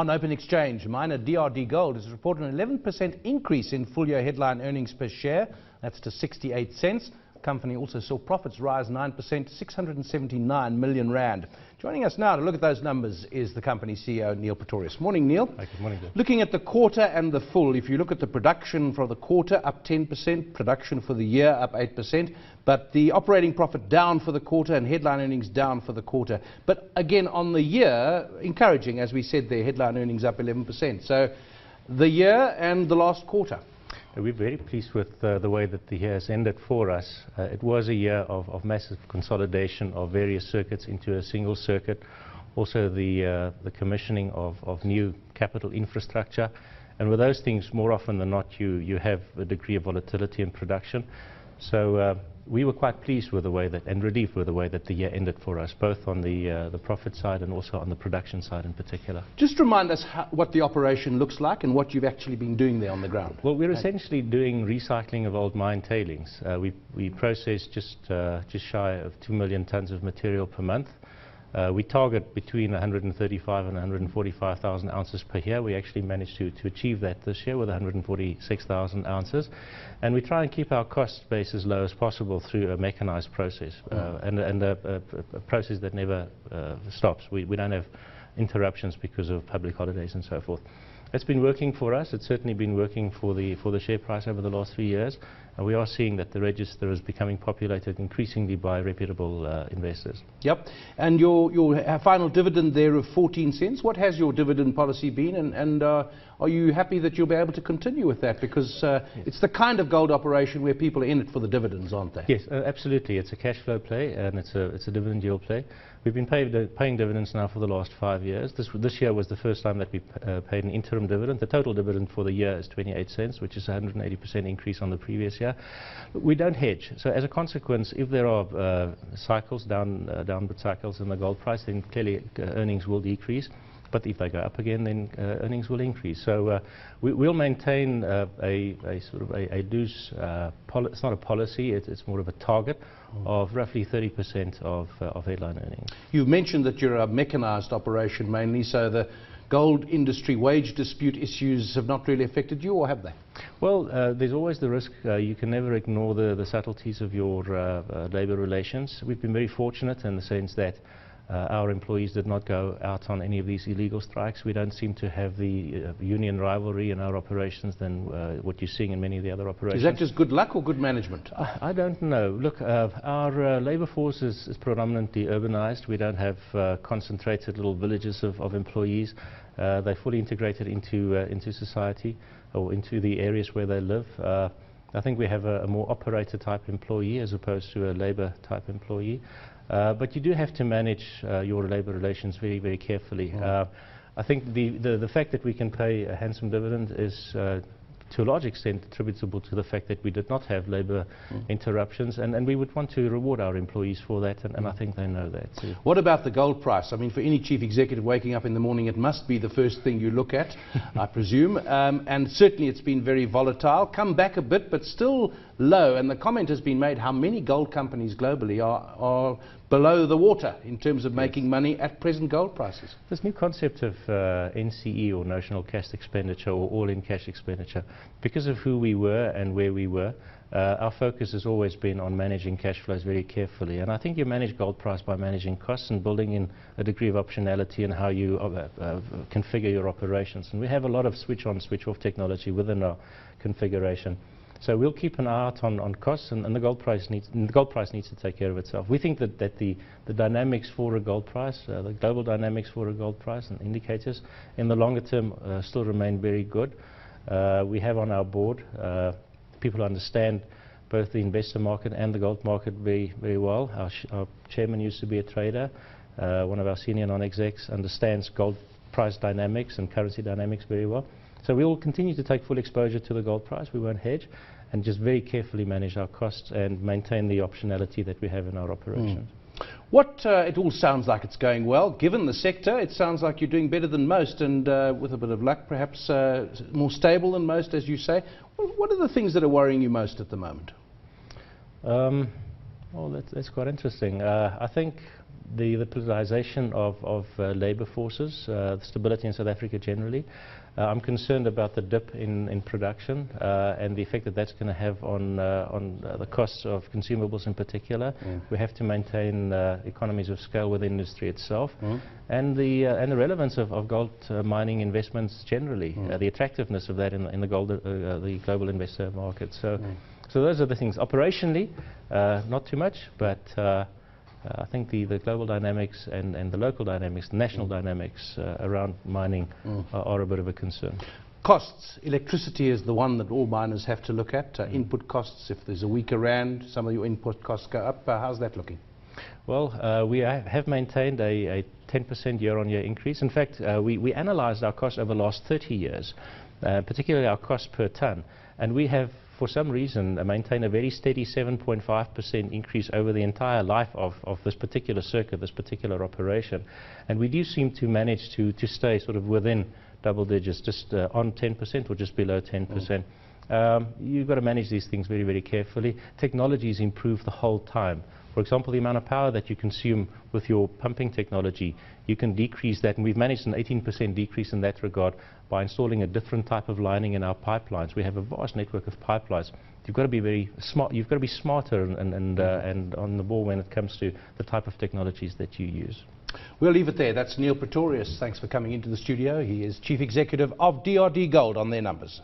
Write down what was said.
On open exchange, miner DRD Gold has reported an 11% increase in full-year headline earnings per share. That's to 68 cents. The company also saw profits rise 9% to 679 million rand. Joining us now to look at those numbers is the company CEO, Neil Protious. Morning, Neil. Good morning, Bill. Looking at the quarter and the full, if you look at the production for the quarter, up 10%, production for the year, up 8%, but the operating profit down for the quarter and headline earnings down for the quarter. But again, on the year, encouraging, as we said there, headline earnings up 11%. So the year and the last quarter. We're very pleased with the way that the year has ended for us. It was a year of massive consolidation of various circuits into a single circuit. Also the commissioning of new capital infrastructure. And with those things, more often than not, you have a degree of volatility in production. So we were quite pleased with the way that, and relieved with the way that the year ended for us, both on the profit side and also on the production side in particular. Just remind us what the operation looks like and what you've actually been doing there on the ground. Well, we're essentially doing recycling of old mine tailings. We process just shy of 2 million tons of material per month. We target between 135 and 145,000 ounces per year. We actually managed to achieve that this year with 146,000 ounces. And we try and keep our cost base as low as possible through a mechanized process and a process that never stops. We don't have interruptions because of public holidays and so forth. It's been working for us. It's certainly been working for the share price over the last 3 years. And we are seeing that the register is becoming populated increasingly by reputable investors. Yep. And your final dividend there of 14 cents, what has your dividend policy been? And are you happy that you'll be able to continue with that? Because it's the kind of gold operation where people are in it for the dividends, aren't they? Yes, absolutely. It's a cash flow play and it's a dividend yield play. We've been paying dividends now for the last 5 years. This year was the first time that we paid an interim dividend. The total dividend for the year is 28 cents, which is a 180% increase on the previous year. We don't hedge. So as a consequence, if there are cycles, downward cycles in the gold price, then clearly earnings will decrease. But if they go up again, then earnings will increase. So we'll maintain a sort of a loose, it's not a policy, it's more of a target of roughly 30% of headline earnings. You've mentioned that you're a mechanized operation mainly, so the gold industry wage dispute issues have not really affected you, or have they? Well, there's always the risk. You can never ignore the subtleties of your labor relations. We've been very fortunate in the sense that our employees did not go out on any of these illegal strikes. We don't seem to have the union rivalry in our operations than what you're seeing in many of the other operations. Is that just good luck or good management? I don't know. Look, our labor force is predominantly urbanized. We don't have concentrated little villages of employees. They're fully integrated into society or into the areas where they live. I think we have a more operator type employee as opposed to a labor type employee. But you do have to manage your labor relations very, very carefully. I think the fact that we can pay a handsome dividend is to a large extent attributable to the fact that we did not have labor interruptions, and we would want to reward our employees for that, and I think they know that too. What about the gold price? I mean, for any chief executive waking up in the morning, it must be the first thing you look at, I presume, and certainly it's been very volatile, come back a bit, but still low, and the comment has been made how many gold companies globally are below the water in terms of making money at present gold prices. This new concept of NCE, or notional cash expenditure, or all-in cash expenditure, because of who we were and where we were, our focus has always been on managing cash flows very carefully. And I think you manage gold price by managing costs and building in a degree of optionality in how you configure your operations. And we have a lot of switch-on, switch-off technology within our configuration. So we'll keep an eye out on costs, and the gold price needs to take care of itself. We think that the dynamics for a gold price, the global dynamics for a gold price and indicators in the longer term still remain very good. We have on our board people who understand both the investor market and the gold market very, very well. Our chairman used to be a trader. One of our senior non-execs understands gold price dynamics and currency dynamics very well. So we will continue to take full exposure to the gold price. We won't hedge, and just very carefully manage our costs and maintain the optionality that we have in our operations. It all sounds like it's going well. Given the sector, it sounds like you're doing better than most, and with a bit of luck, perhaps more stable than most, as you say. What are the things that are worrying you most at the moment? Well, that's quite interesting. I think the politicization of labour forces, the stability in South Africa generally. I'm concerned about the dip in production and the effect that that's going to have on the costs of consumables in particular. We have to maintain economies of scale within industry itself, and the relevance of gold mining investments generally, the attractiveness of that in the global investor market. So those are the things. Operationally, not too much, but I think the global dynamics and the local dynamics, national dynamics around mining are a bit of a concern. Costs. Electricity is the one that all miners have to look at. Input costs, if there's a weaker rand, some of your input costs go up. How's that looking? Well, we have maintained a 10% year-on-year increase. In fact, we analysed our costs over the last 30 years, particularly our cost per tonne, and we have, for some reason, maintain a very steady 7.5% increase over the entire life of this particular circuit, this particular operation. And we do seem to manage to stay sort of within double digits, just on 10% or just below 10%. You've got to manage these things very, very carefully. Technologies improve the whole time. For example, the amount of power that you consume with your pumping technology, you can decrease that, and we've managed an 18% decrease in that regard by installing a different type of lining in our pipelines. We have a vast network of pipelines. You've got to be very smart. You've got to be smarter and on the ball when it comes to the type of technologies that you use. We'll leave it there. That's Neil Protious. Thanks for coming into the studio. He is Chief Executive of DRD Gold on their numbers.